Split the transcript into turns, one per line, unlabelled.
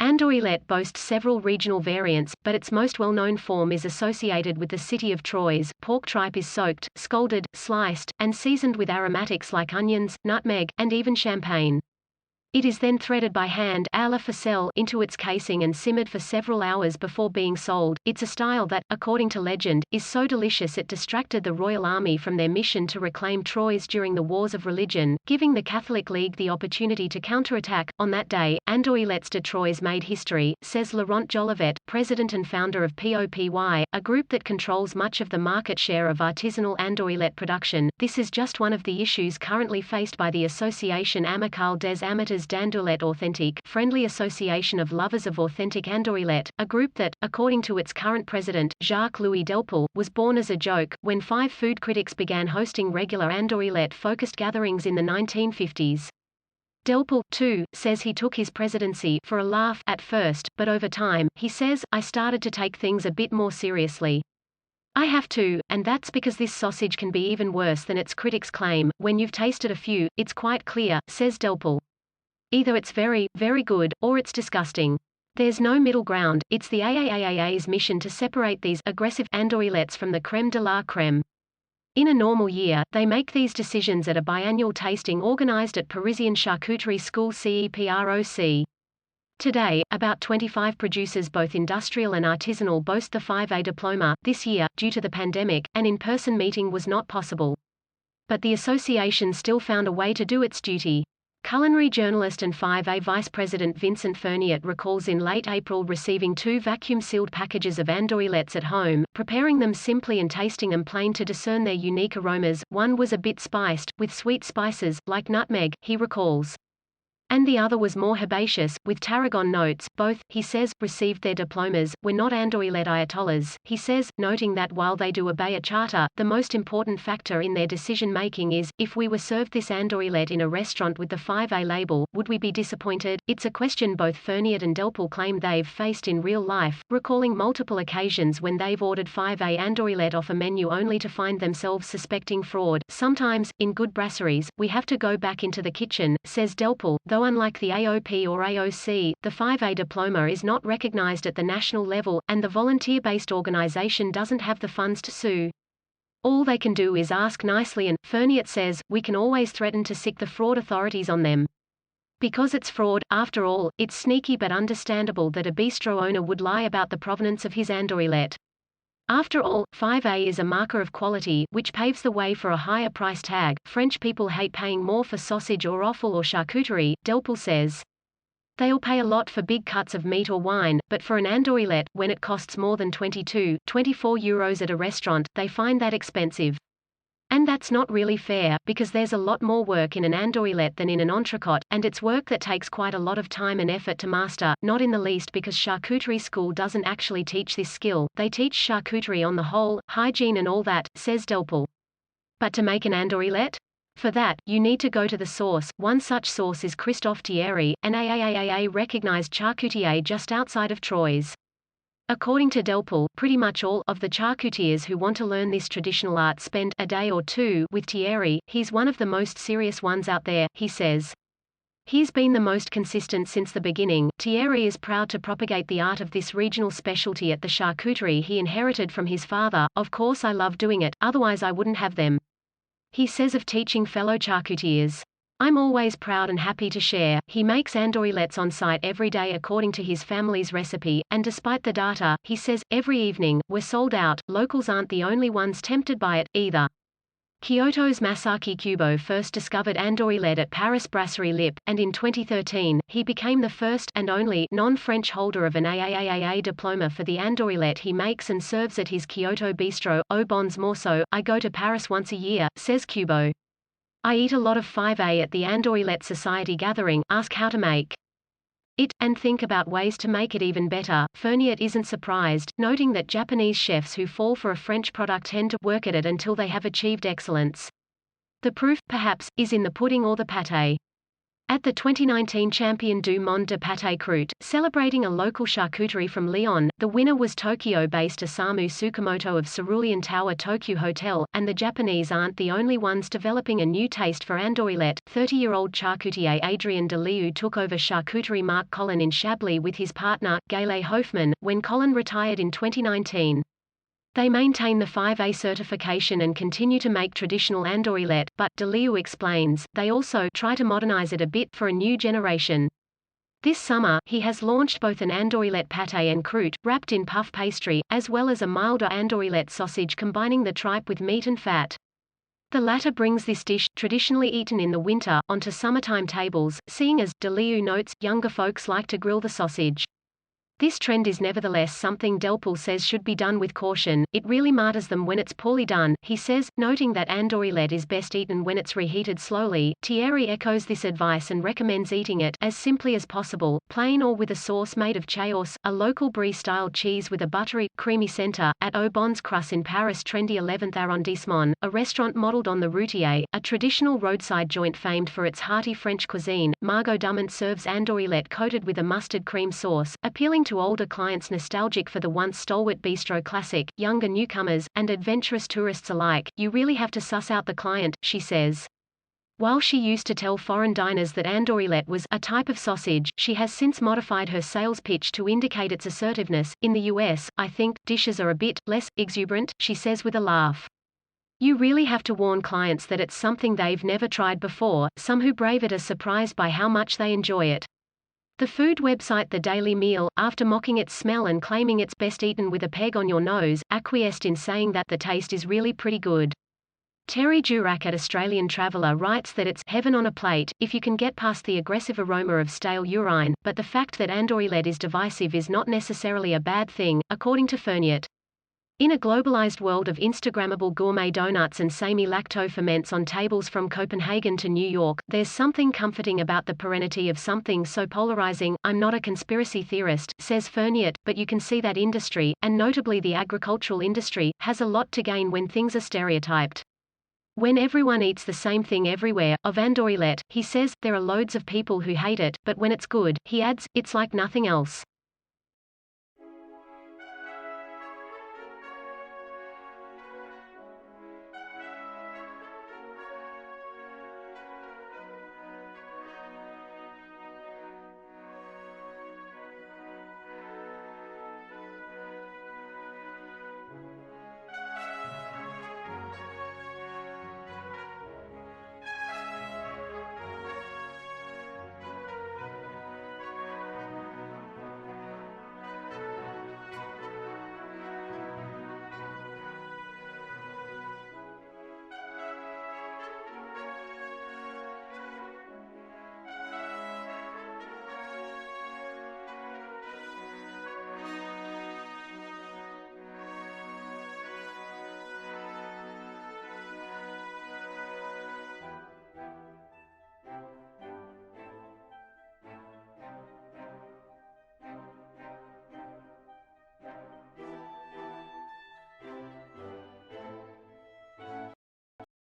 Andouillette boasts several regional variants, but its most well-known form is associated with the city of Troyes. Pork tripe is soaked, scalded, sliced, and seasoned with aromatics like onions, nutmeg, and even champagne. It is then threaded by hand à la ficelle into its casing and simmered for several hours before being sold. It's a style that, according to legend, is so delicious it distracted the royal army from their mission to reclaim Troyes during the Wars of Religion, giving the Catholic League the opportunity to counterattack. On that day, Andouillettes de Troyes made history, says Laurent Jolivet, president and founder of POPY, a group that controls much of the market share of artisanal andouillette production. This is just one of the issues currently faced by the Association Amicale des Amateurs d'Andouillette Authentique, Friendly Association of Lovers of Authentic Andouillette, a group that, according to its current president, Jacques-Louis Delpel, was born as a joke, when 5 food critics began hosting regular andouillette-focused gatherings in the 1950s. Delpel, too, says he took his presidency for a laugh at first, but over time, he says, I started to take things a bit more seriously. I have to, and that's because this sausage can be even worse than its critics claim. When you've tasted a few, it's quite clear, says Delpel. Either it's very, very good, or it's disgusting. There's no middle ground. It's the AAAA's mission to separate these aggressive andouillettes from the crème de la crème. In a normal year, they make these decisions at a biannual tasting organized at Parisian Charcuterie School CEPROC. Today, about 25 producers both industrial and artisanal boast the 5A diploma. This year, due to the pandemic, an in-person meeting was not possible. But the association still found a way to do its duty. Culinary journalist and 5A vice president Vincent Ferniet recalls in late April receiving 2 vacuum-sealed packages of andouillettes at home, preparing them simply and tasting them plain to discern their unique aromas. One was a bit spiced, with sweet spices, like nutmeg, he recalls. And the other was more herbaceous, with tarragon notes. Both, he says, received their diplomas, were not andouillette ayatollahs, he says, noting that while they do obey a charter, the most important factor in their decision-making is, if we were served this andouillette in a restaurant with the 5A label, would we be disappointed? It's a question both Ferniet and Delpel claim they've faced in real life, recalling multiple occasions when they've ordered 5A andouillette off a menu only to find themselves suspecting fraud. Sometimes, in good brasseries, we have to go back into the kitchen, says Delpel, though unlike the AOP or AOC, the 5A diploma is not recognized at the national level, and the volunteer-based organization doesn't have the funds to sue. All they can do is ask nicely and, Ferniet says, we can always threaten to sic the fraud authorities on them. Because it's fraud, after all, it's sneaky but understandable that a bistro owner would lie about the provenance of his andouillette. After all, 5A is a marker of quality, which paves the way for a higher price tag. French people hate paying more for sausage or offal or charcuterie, Delpel says. They'll pay a lot for big cuts of meat or wine, but for an andouillette, when it costs more than 22–24 euros at a restaurant, they find that expensive. And that's not really fair, because there's a lot more work in an andouillette than in an entrecôte, and it's work that takes quite a lot of time and effort to master, not in the least because charcuterie school doesn't actually teach this skill, they teach charcuterie on the whole, hygiene and all that, says Delpel. But to make an andouillette? For that, you need to go to the source. One such source is Christophe Thierry, an AAAA-recognized charcutier just outside of Troyes. According to Delpel, pretty much all of the charcutiers who want to learn this traditional art spend a day or two with Thierry. He's one of the most serious ones out there, he says. He's been the most consistent since the beginning. Thierry is proud to propagate the art of this regional specialty at the charcuterie he inherited from his father. Of course I love doing it, otherwise I wouldn't have them. He says of teaching fellow charcutiers. I'm always proud and happy to share. He makes andouillettes on site every day according to his family's recipe, and despite the data, he says, every evening, we're sold out. Locals aren't the only ones tempted by it, either. Kyoto's Masaki Kubo first discovered andouillette at Paris Brasserie Lip, and in 2013, he became the first and only non-French holder of an AAAA diploma for the andouillette he makes and serves at his Kyoto bistro. Au bons morceaux, I go to Paris once a year, says Kubo. I eat a lot of 5A at the Andouillette Society gathering, ask how to make it, and think about ways to make it even better. Ferniet isn't surprised, noting that Japanese chefs who fall for a French product tend to work at it until they have achieved excellence. The proof, perhaps, is in the pudding or the pâté. At the 2019 Champion du Monde de Pâté Croûte, celebrating a local charcuterie from Lyon, the winner was Tokyo-based Osamu Tsukamoto of Cerulean Tower Tokyo Hotel, and the Japanese aren't the only ones developing a new taste for Andouillette. 30-year-old charcutier Adrien Delieu took over Charcuterie Marc Collin in Chablis with his partner, Gaëlle Hoffmann, when Collin retired in 2019. They maintain the 5A certification and continue to make traditional Andouillette, but, Delieu explains, they also try to modernize it a bit for a new generation. This summer, he has launched both an Andouillette pâté and croûte, wrapped in puff pastry, as well as a milder Andouillette sausage combining the tripe with meat and fat. The latter brings this dish, traditionally eaten in the winter, onto summertime tables, seeing as, Delieu notes, younger folks like to grill the sausage. This trend is nevertheless something Delpoul says should be done with caution. It really martyrs them when it's poorly done, he says, noting that Andouillette is best eaten when it's reheated slowly. Thierry echoes this advice and recommends eating it as simply as possible, plain or with a sauce made of chaos, a local brie-style cheese with a buttery, creamy center. At Au Bon's Crus in Paris' trendy 11th arrondissement, a restaurant modeled on the Routier, a traditional roadside joint famed for its hearty French cuisine, Margot Dumont serves Andouillette coated with a mustard cream sauce, appealing to older clients nostalgic for the once stalwart bistro classic, younger newcomers, and adventurous tourists alike. You really have to suss out the client, she says. While she used to tell foreign diners that Andouillette was a type of sausage, she has since modified her sales pitch to indicate its assertiveness. In the US, I think, dishes are a bit less exuberant, she says with a laugh. You really have to warn clients that it's something they've never tried before. Some who brave it are surprised by how much they enjoy it. The food website The Daily Meal, after mocking its smell and claiming it's best eaten with a peg on your nose, acquiesced in saying that the taste is really pretty good. Terry Durack at Australian Traveller writes that it's heaven on a plate, if you can get past the aggressive aroma of stale urine, but the fact that Andouillette is divisive is not necessarily a bad thing, according to Ferniet. In a globalized world of Instagrammable gourmet donuts and semi-lacto ferments on tables from Copenhagen to New York, there's something comforting about the perennity of something so polarizing. I'm not a conspiracy theorist, says Ferniet, but you can see that industry, and notably the agricultural industry, has a lot to gain when things are stereotyped. When everyone eats the same thing everywhere, of Andouillette, he says, there are loads of people who hate it, but when it's good, he adds, it's like nothing else.